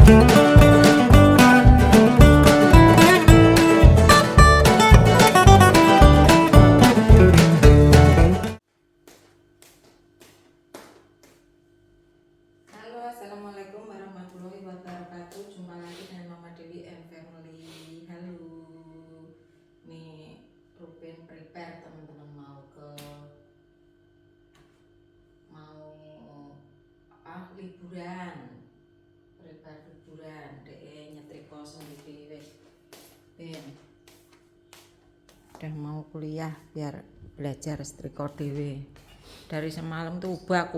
Halo, assalamualaikum warahmatullahi wabarakatuh. Jumpa lagi dengan Mama Dewi and Family. Halo, nih Ruben prepare teman-teman mau liburan, prepare liburan. Nyetrika sendiri wes. Ben, udah mau kuliah biar belajar setrika dewe. Dari semalam tuh ubah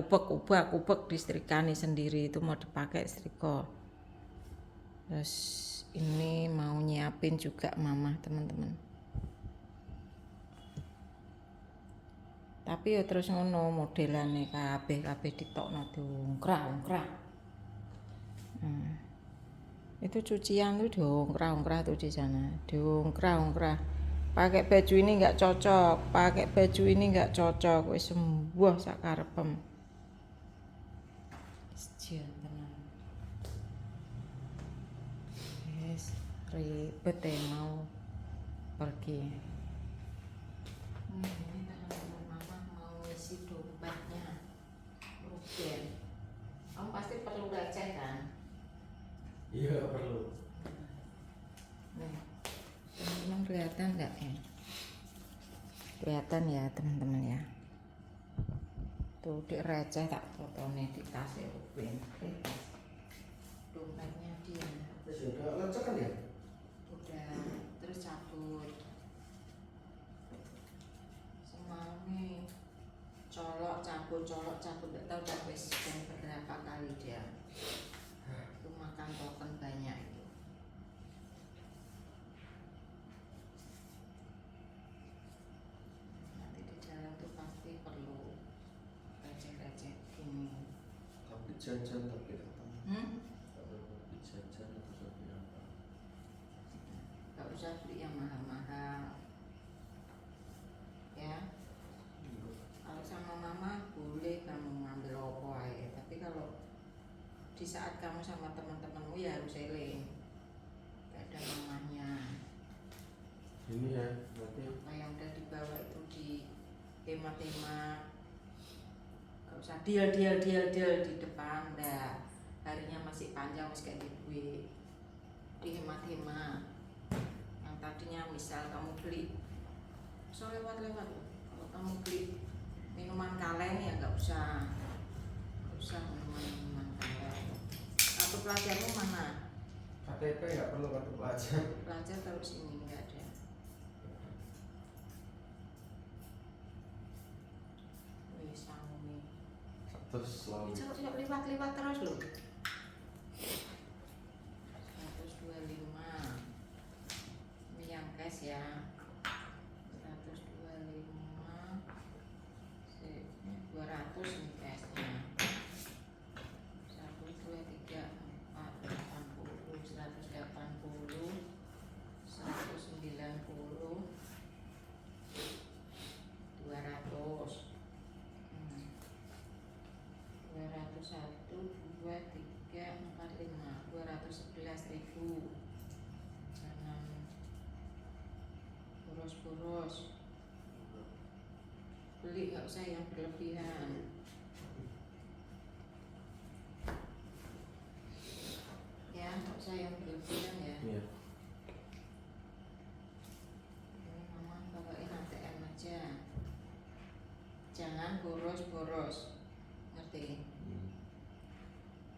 kubek disetrikani sendiri, itu mau dipakai setrika. Terus ini mau nyiapin juga mama teman-teman. Tapi ya terus ngono modelane kabeh ditokno diungkrah. Itu cucian tuh diungkrah tuh di sana, diungkrah. Pakai baju ini nggak cocok, wis sembuh sak karepem. Sejen tenan. Yes, ribet mau pergi. Ini teman-teman mama mau isi dompetnya. Ruben, kamu pasti perlu receh kan? Iya perlu. Nih, teman-teman kelihatan nggak ya? Kelihatan ya teman-teman ya. Tuh di receh tak fotone di tasnya Ruben. Dompetnya dia. Sudah lecek kan ya? Udah, terus cabut. Semangat colok cabut nggak tahu udah jam berapa kali dia. Itu makan token banyak itu. Nanti di jalan tuh pasti perlu receh-receh gini. Tapi jajan tapi apa? Tapi jajan atau tapi apa? Gak usah beli yang mahal-mahal ya. Kalau sama mama boleh kamu ngambil opo aja, tapi kalau di saat kamu sama teman-temanmu ya harus eling, gak ada mamanya. Ini ya berarti Apa yang udah dibawa itu di tema-tema, gak usah deal di depan. Dah harinya masih panjang, masih kayak gue di hemat-hemat. Yang tadinya misal kamu beli so lewat-lewat loh. Kalau kamu beli minuman kaleng ya nggak usah minuman kaleng. Kartu pelajarmu mana? KTP nggak perlu kartu pelajar. Pelajar taruh sini, nggak ada. Wih, sanggup. Terus selalu. Coba liwat terus loh. 125. Ini yang cash ya. 125. 200 ini cashnya. 1, 2, 3, 4, 80, 180, 190, 200. 201, 2, 3, 4, 5, 211.000. Jangan boros-boros. Beli nggak usah yang berlebihan. Ya, nggak usah yang berlebihan ya. Iya. Ini mama bawain ATM aja. Jangan boros-boros. Ngerti?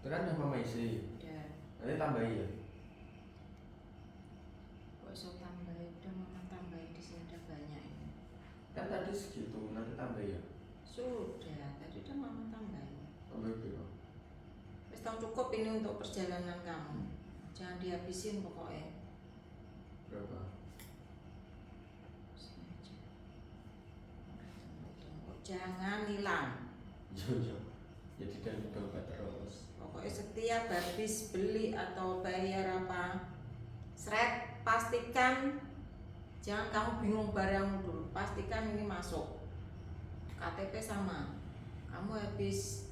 Itu kan yang mama isi. Udah. Nanti tambahin ya. Kok so tambahin? Udah mama tambahin, di sini udah banyak ini. Kan tadi segitu, nanti tambahin ya. Sudah, tadi udah mama tambahin. Tambahin berapa? Wis tau cukup ini untuk perjalanan kamu. Jangan dihabisin pokoknya. Berapa? Jangan hilang. Iya. Jadi dari dompet terus. Pokoknya setiap habis beli atau bayar apa, seret, pastikan jangan kamu bingung barangmu dulu. Pastikan ini masuk. KTP sama. Kamu habis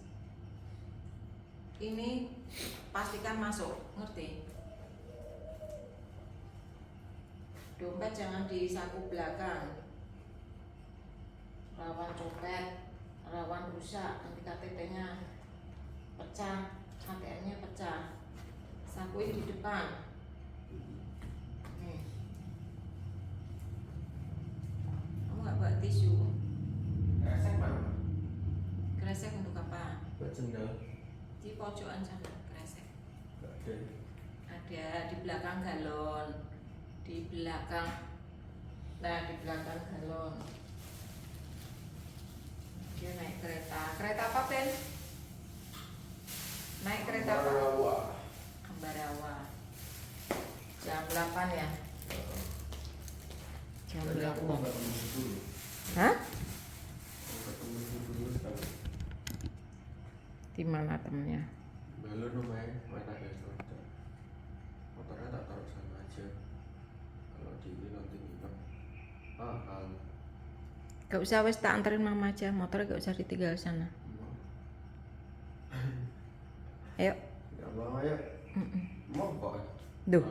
ini pastikan masuk, ngerti? Dompet jangan di saku belakang, rawan copet, rawan rusak, nanti KTP-nya pecah, ATM-nya pecah. Sakuin di depan. Nih. Kamu nggak bawa tisu? Kresek mana? Kresek untuk apa? Buat sendal. Di pojokan sana kresek. Gak ada. Ada di belakang galon, di belakang. Nah, di belakang galon. Dia naik kereta. Kereta apa, Ben? Naik kereta apa? Ambarawa. Ambarawa. Jam 8 ya? Jam Tadi aku mau 8. ketemu dulu. Hah? Mau ketemu dulu sekali. Di mana temennya? Balon namanya, mana ada soda. Motornya tak taruh sana aja. Kalau di ini nanti nginep. Mahal. Gak usah, wes tak anterin mama aja. Motornya gak usah ditinggal sana. Ayo. Ya mau ya. Mau kok. Duh.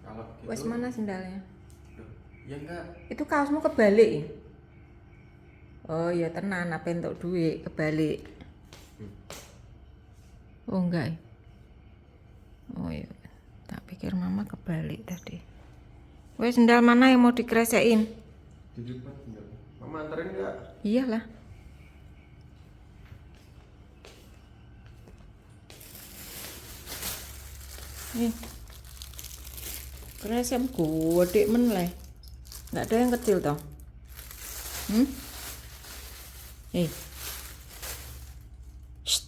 Kalau gitu. Wes mana sendalnya? Duh, ya enggak. Itu kaosmu kebalik ya? Oh ya tenan, apa entuk duit kebalik. Oh enggak ya? Oh iya, tak pikir mama kebalik tadi. Wes sendal mana yang mau dikresekin? Di depan enggak. Mama anterin enggak? Iyalah. Nih. Kresek gede men le. Enggak ada yang kecil toh. Shh.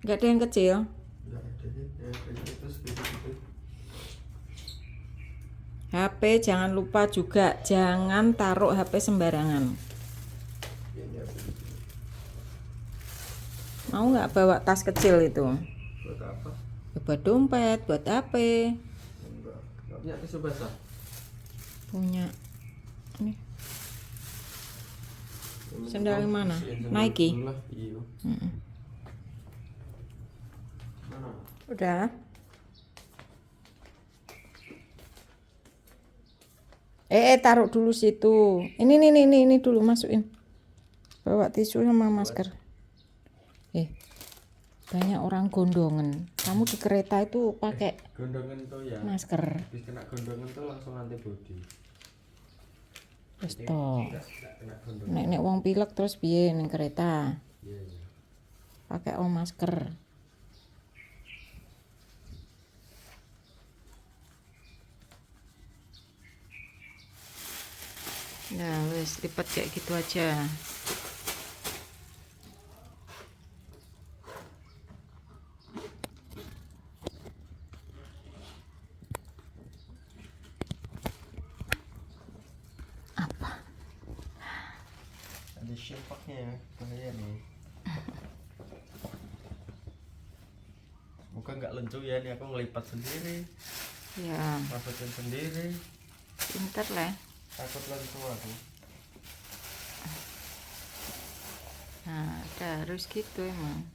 Enggak ada yang kecil. Enggak ada deh. Ya kayak gitu segitu-gitu. HP jangan lupa juga, jangan taruh HP sembarangan. Ya enggak begitu. Mau nggak bawa tas kecil itu? Buat apa? Ya, buat dompet, buat HP. Enggak. Enggak punya tisu basah. Punya. Ini Yang sendal penting mana? bersihin sendal Nike? dulu lah. Iya. Mana? Udah. Taruh dulu situ. Ini dulu masukin. Bawa tisu sama masker. Banyak orang gondongan. Kamu di kereta itu pakai Gondongan tuh ya. masker. Habis kena gondongan tuh langsung antibody. Wes toh. Enggak kena gondongan. Nek wong pilek terus piye ning kereta? Iya, iya. Pakai masker. Nah, wes lipat kayak gitu aja. Apa? Ada syafaknya ya, bahaya nih. Semoga nggak lencu ya, nih aku ngelipat sendiri, Ya, masukin sendiri. pinter lah. Takut lencu aku. Nah, harus gitu emang.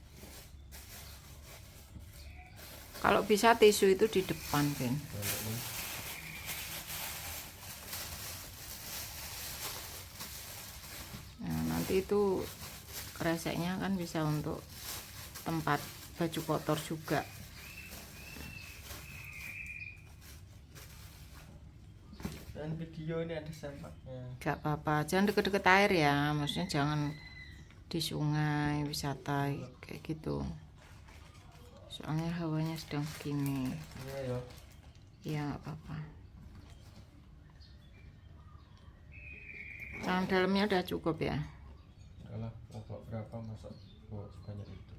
Kalau bisa tisu itu di depan, Ben. Nah, nanti itu kreseknya kan bisa untuk tempat baju kotor juga. Dan video ini ada sempaknya. Gak apa-apa, jangan deket-deket air ya. Maksudnya jangan di sungai wisata kayak gitu. Soalnya hawanya sedang begini. Iya ya. Iya, nggak apa-apa. Yang dalamnya udah cukup ya. Alah, pokok berapa masa bawa sebanyak itu?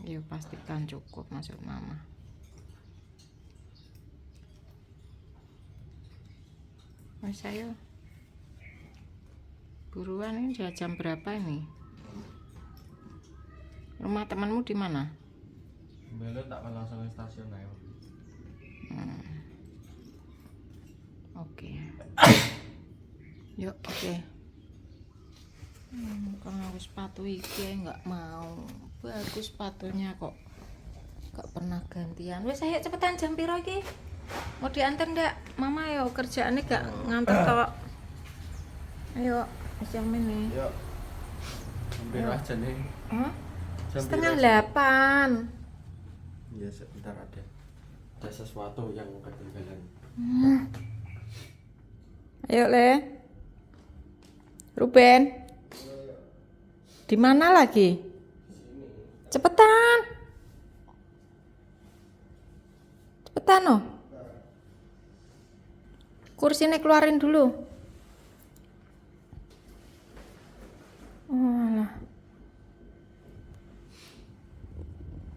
Iya, pastikan cukup maksud mama. Mas ayo. Buruan, ini udah jam berapa ini? Rumah temanmu di mana? Belum tak langsung ke stasiun ayo. Oke. Yuk, oke. Kalau aku sepatu iki nggak mau. Bagus sepatunya kok. Gak pernah gantian. Wes ayo cepetan jam piro iki? Mau diantar ndak? Mama yo kerjaannya gak nganter tok. Ayo, wis jam ini. Yuk. Hampir aja nih. Hah? Jam 7:30. Ya sebentar ada sesuatu yang ketinggalan. Ayo Le. Ruben. Di mana lagi? Cepetan. Cepetan no. Kursinya keluarin dulu. Oh, alah.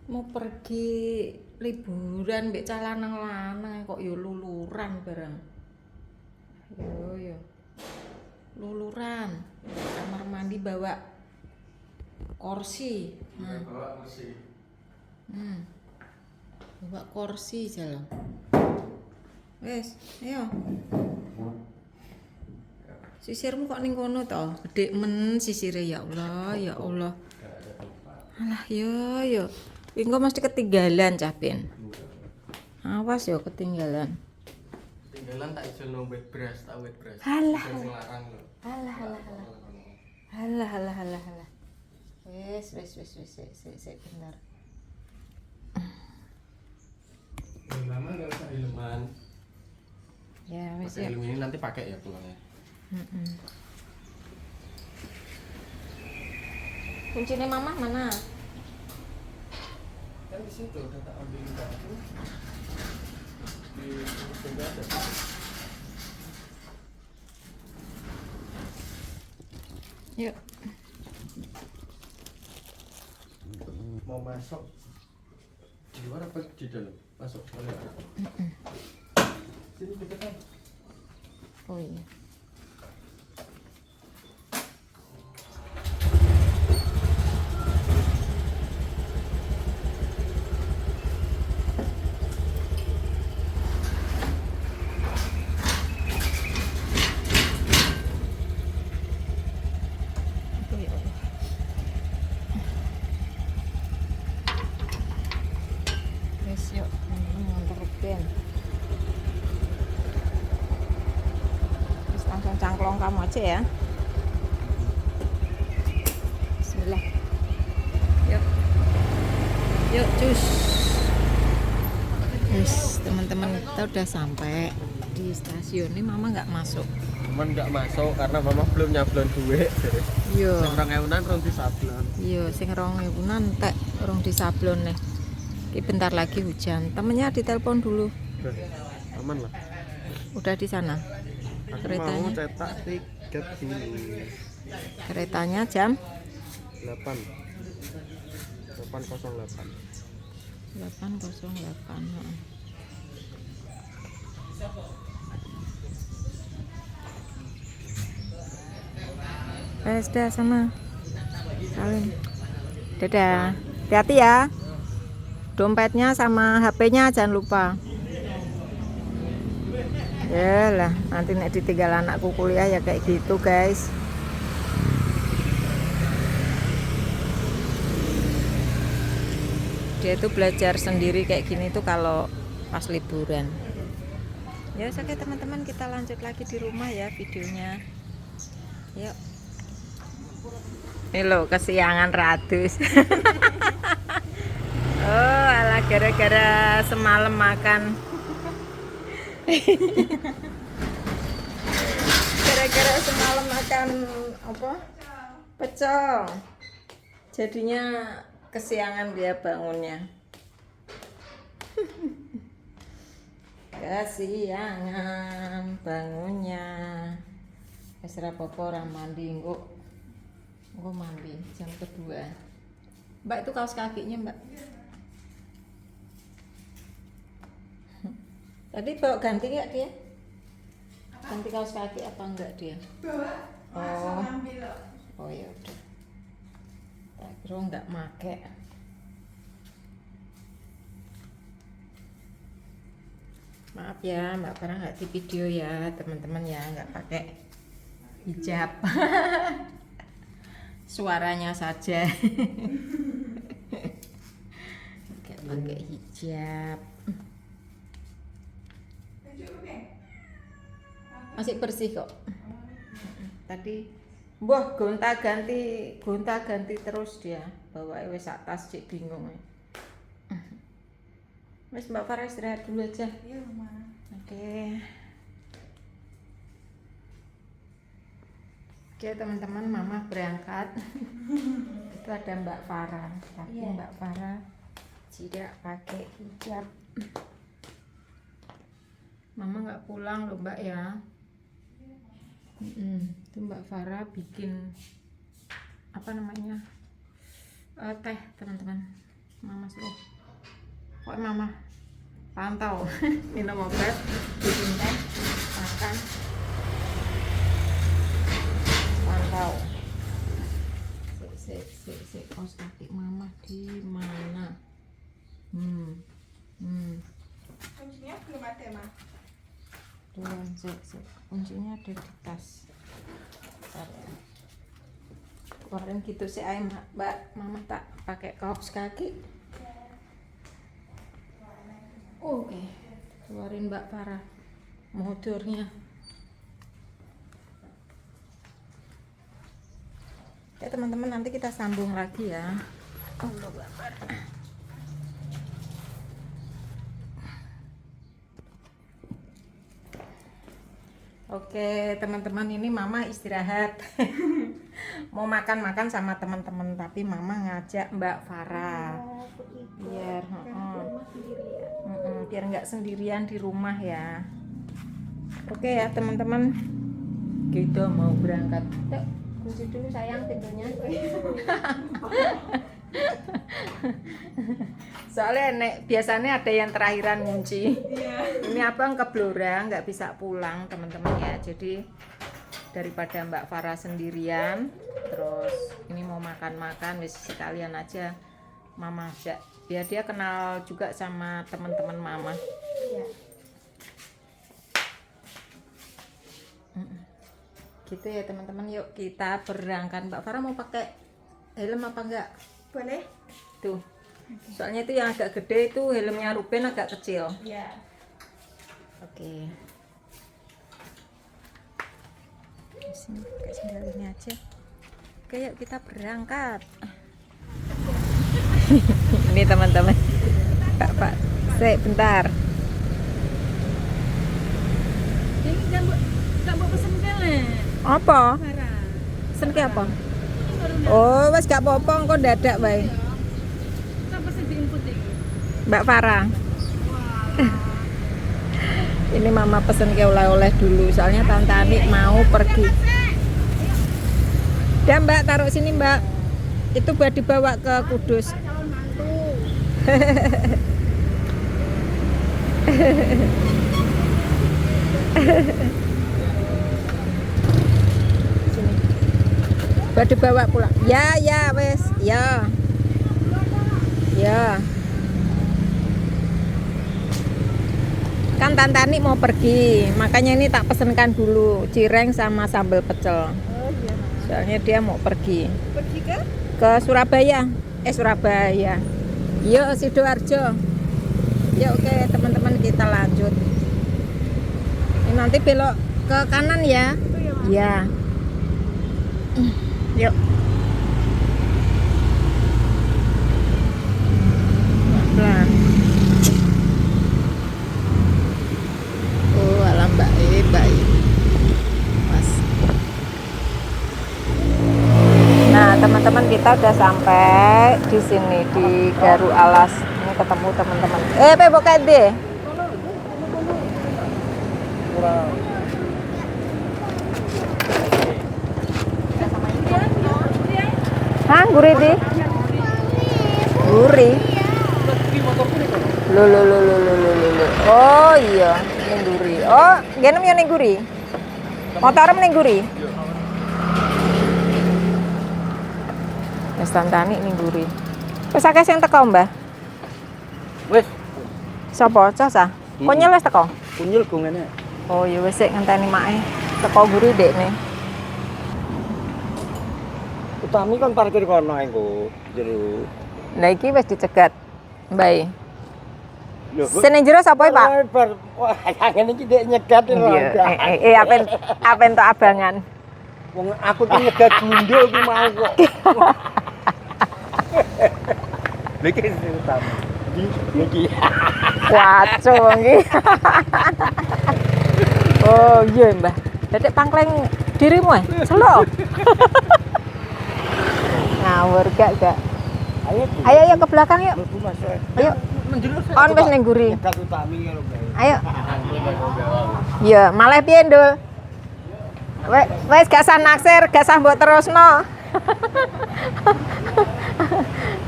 Mau pergi liburan mbek cah lanang-lanang kok yo luluran bareng. Yo. Luluran. Kamar mandi bawa kursi. Bawa kursi. Bawa kursi jalan. Wes, ayo. Sisirmu kok ning kono to? Gedhe men sisire ya Allah, ya Allah. Alah yo. Engko mesti ketinggalan cah Ben. Awas yo ketinggalan. Ketinggalan tak iso no wet brush, tak wet brush. Alah. Sing larang lho. Halah. Wes, bentar. Lama enggak usah helman. Ya, wes Pakai ya. helm ini nanti pakai ya pulangnya. Kuncinya mama mana? Kan di situ udah tak ambil juga aku. Di sini ada. Yuk. Mau masuk di luar apa di dalam? Masuk boleh. Sini deketan. Oh iya. Yuk, nganter Ben. Terus langsung cangklong kamu aja ya. Bismillah. Yuk, cus. Yes, teman-teman kita udah sampai di stasiun. Ini mama nggak masuk. Cuman nggak masuk karena mama belum nyablon duit. Yo. Sing 2.000-an rong disablon. Iya, sing 2.000-an entek urung disablon nih. Ini bentar lagi hujan. Temennya ditelepon dulu. Aman lah. Udah di sana. Aku Keretanya. mau cetak tiket dulu. Keretanya jam 8. 8.08. 8.08. Sudah sana. Salim. Dadah. Hati-hati ya. Dompetnya sama HP-nya jangan lupa. Yalah, nanti nek ditinggal anakku kuliah ya kayak gitu, guys. Dia tuh belajar sendiri kayak gini tuh kalau pas liburan. Ya, oke teman-teman, kita lanjut lagi di rumah ya videonya. Yuk. Ini loh kesiangan ratus. Oh, alah gara-gara semalam makan. Gara-gara semalam makan apa? Pecel. Jadinya kesiangan dia bangunnya. Kesiangan bangunnya. Wis ra apa-apa ora mandi engko mandi jam kedua. Mbak itu kaos kakinya, Mbak. Tadi bawa ganti nggak dia? Ganti kaos kaki apa enggak dia? Bawa. Oh. Ambil. Oh ya udah. Tak kira enggak make. Maaf ya, Mbak Farah nggak di video ya, teman-teman ya, nggak pakai hijab. Suaranya saja. Gak pakai hijab. Masih bersih kok. Tadi mbah gonta-ganti terus dia. Bawa wis sak tas cik bingung. Wis Mbak Farah istirahat dulu aja. Iya, Ma. Oke. Oke teman-teman, Mama berangkat. Itu ada Mbak Farah, tapi Iya. Mbak Farah tidak pakai hijab. Mama nggak pulang loh Mbak ya. Itu Mbak Farah bikin apa namanya teh teman-teman. Mama suruh. Pokoknya Mama pantau minum obat, bikin teh, makan. Pantau. Sik, kaos kaki Mama di mana? Kuncinya belum ada, Ma. Tuh, sik. Kuncinya ada di tas. Bentar ya. Kemarin gitu sih Mbak, Mama tak pakai kaos kaki. Oke. Keluarin Mbak Farah motornya. Oke teman-teman, nanti kita sambung lagi ya. Allahu Akbar. Oke teman-teman, ini Mama istirahat. Mau makan-makan sama teman-teman, tapi Mama ngajak Mbak Farah biar biar nggak sendirian di rumah ya. Oke ya teman-teman, kita mau berangkat. Yuk, kunci dulu sayang pintunya. Soalnya biasanya ada yang terakhiran kunci. Ini abang ke Blora nggak bisa pulang teman-teman ya, jadi daripada Mbak Farah sendirian, terus ini mau makan-makan, wis sekalian aja Mama ajak, biar dia kenal juga sama teman-teman Mama. Gitu ya teman-teman, yuk kita berangkat. Mbak Farah mau pakai helm apa enggak? Boleh? Tuh, soalnya itu yang agak gede itu helmnya Ruben agak kecil. Iya. Oke. Sini pakai sendal ini aja. Oke, yuk kita berangkat. Ini teman-teman. Pak, bentar. Ini jambu pesen kele. Apa? Farah. Pesen ke apa? Oh, wes gak apa-apa, engko dadak bae. Sampai sing diinput iki. Mbak Farah. Ini Mama pesen ke oleh-oleh dulu, soalnya Tante Ani mau pergi. Ya Mbak, taruh sini Mbak. Itu buat dibawa ke Kudus. Calon mantu. Sini. Buat dibawa pulang. Ya, wes. Ya. Kan Tante Ani mau pergi, makanya ini tak pesenkan dulu cireng sama sambal pecel. Oh iya. Soalnya dia mau pergi Pergi ke Surabaya. Surabaya. Yuk Sidoarjo. Yuk oke teman-teman, kita lanjut. Ini nanti belok ke kanan ya. Itu ya, Ma. Ya. Yuk. Pelan. Oh, alam baik. Mas. Nah, teman-teman kita udah sampai di sini di Garu Alas. Ini ketemu teman-teman. Pebok deh. Hah, gurih di? Gurih. Lo. Oh iya, ning gurih. Oh, genem ya ning gurih. Motorem ning gurih. Wis tantani ning gurih. Wis akeh sing teko, Mbah. Wis, Sapa? Casa? Konyol wis teko. kunyil gongene. Oh iya wis sik ngenteni mae. Teko gurih dekne. Utami kan parkir kono engko jero. Lah iki wis dicegat. Mbak. Lho, Sene jero sapa Pak? Wah, ngene iki dek nyegat lho. Apa entuk abangan? Wong aku tuh nyegat gundul ki mau kok. Lha iki utami. Iki. Waco iki. Oh iya Mbah. Dedek pangkleng dirimu Selo. Ngawur gak. Ayo ke belakang yuk. Ayo. On wis ning guri. Nyegat utami karo Mbak. Ayo. Ya, malah piye, Ndul? Wes gak sah naksir, gak sah mbok terusno.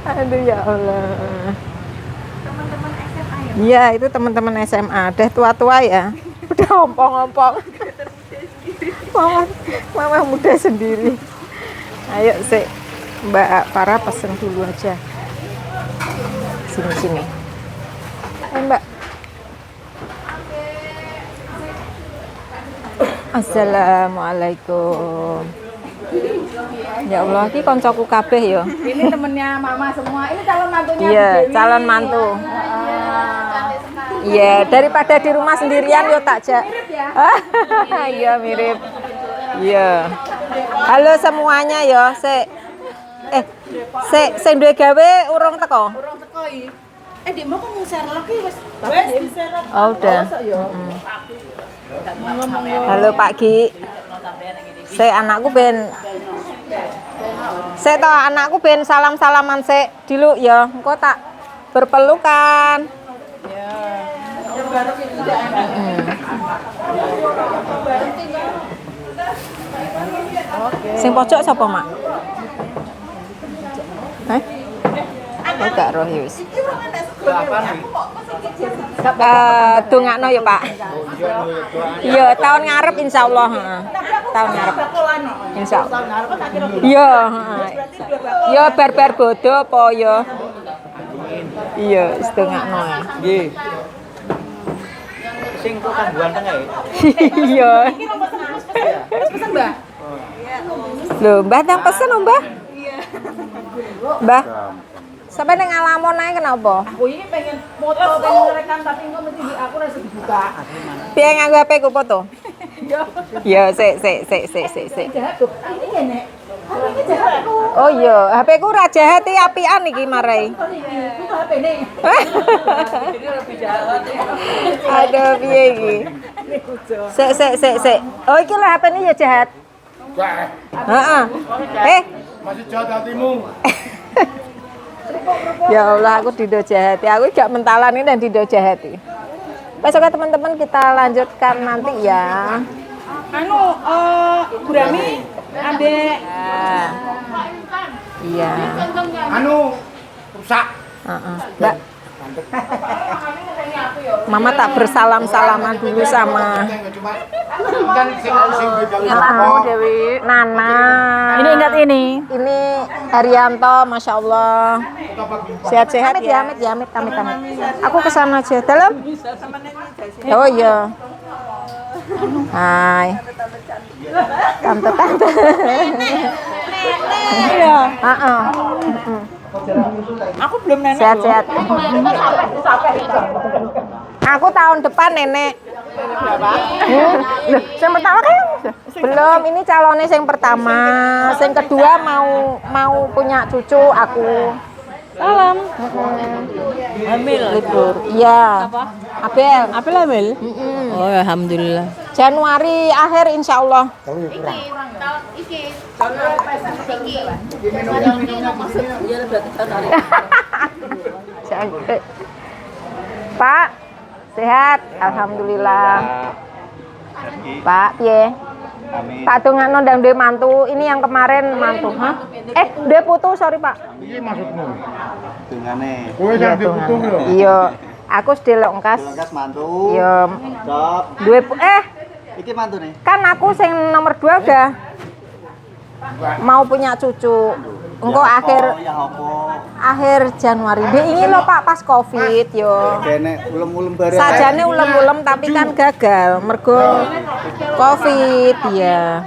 Aduh ya Allah. Teman-teman SMA ya. Iya, itu teman-teman SMA. Udah tua-tua ya. Udah ompong-ompong. Mama muda sendiri. Ayo sih, Mbak Farah pesen dulu aja. Sini. Ayo Mbak. Assalamualaikum. Ya Allah, ini koncoku kabeh ya. Ini temennya mama semua. Ini calon mantunya. Iya, calon mantu. Iya, daripada di rumah sendirian yo tak jak. Mirip ya. Iya, mirip. Iya. Halo semuanya ya, sik duwe gawe urung teko. Orang teko iki. Dik mau kok share lagi wis. Wis di-share. Oh, udah. Halo Pak Gi. Anakku ben anakku ben salam-salaman sik dulu ya. Engko tak berpelukan. Ya. Sing pojok sapa, Mak? Oh, gak roh ya wis. Dongakno ya, Pak. Iya, tahun ngarep insyaallah, heeh. Tahun ngarep. Insyaallah. Iya, heeh. Ya bar-bar bodo apa ya? Iya, wis dongakno. Nggih. Sing kok kan ganteng ae. Iya. Pesen, Mbak. Loh, Mbah yang pesen, Mbah? Iya. Mbah. Sampai nang Alamon ae kenapa? Aku ini pengen foto, pengen ngerekam tapi engko mesti di aku rasa dibuka. Piye nganggo HP ku foto? Yo. Ya, sik. Jahat tuh. Ini ya, Nek. Ini jahat aku. Oh iya, HP ku ra jahat iki apian iki marai. Itu HP nih. Jadi lebih jahat ya. Aduh, piye iki? Sik. Oh, iki lho HP ini ya jahat. Heeh. Masih jahat hatimu. Ya Allah, aku dido jahati. Aku gak mentalan ini dan dido jahati. Besok teman-teman kita lanjutkan nanti ya. Gurami ambek Iya. Rusak. Mbak. Mama tak bersalam-salaman dulu sama Dewi. Nana. Ini ingat ini. Ini Haryanto, Masya Allah. Sehat-sehat ya, amit. Aku kesana aja. Dalam? Oh iya. Hai. Tante. Iya. Aku belum nenek. Sehat-sehat. Aku tahun depan nenek. Loh, yang pertama kan belum. Ini calonnya yang pertama. Yang kedua mau punya cucu aku. Salam. Hamil. Libur. Iya. Abel. Apel hamil? Oh, alhamdulillah. Januari akhir insya Allah. Pak, sehat, alhamdulillah. Pak, piye? Pak dongakno ndang duwe mantu, ini yang kemarin mantu, hah? Duwe putu, sorry Pak. Iki maksudmu? Dungane. Iya, putu lho. Iya, aku sedelok engkas. Langkas mantu. Iya. Stop. Duwe Iki mantune. kan aku sing nomor 2 udah mau punya cucu. Engko akhir Ya apa? akhir Januari. Ini loh Pak pas Covid yo. Kene ulem-ulem bareng. Sajane ulem-ulem tapi kan gagal mergo Covid ya.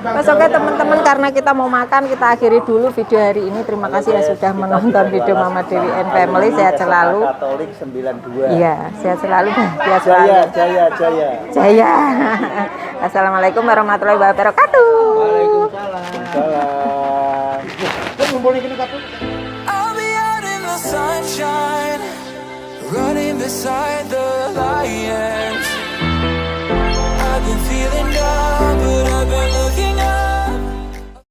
Mas oke teman-teman, karena kita mau makan, kita akhiri dulu video hari ini. Terima kasih ya sudah menonton video Mama Dewi and Family. Sehat selalu. Katolik 92. Iya, sehat selalu, bahagia selalu. Jaya, jaya, jaya. Jaya. Assalamualaikum warahmatullahi wabarakatuh. Salam. I'll be out in the sunshine, running beside the light.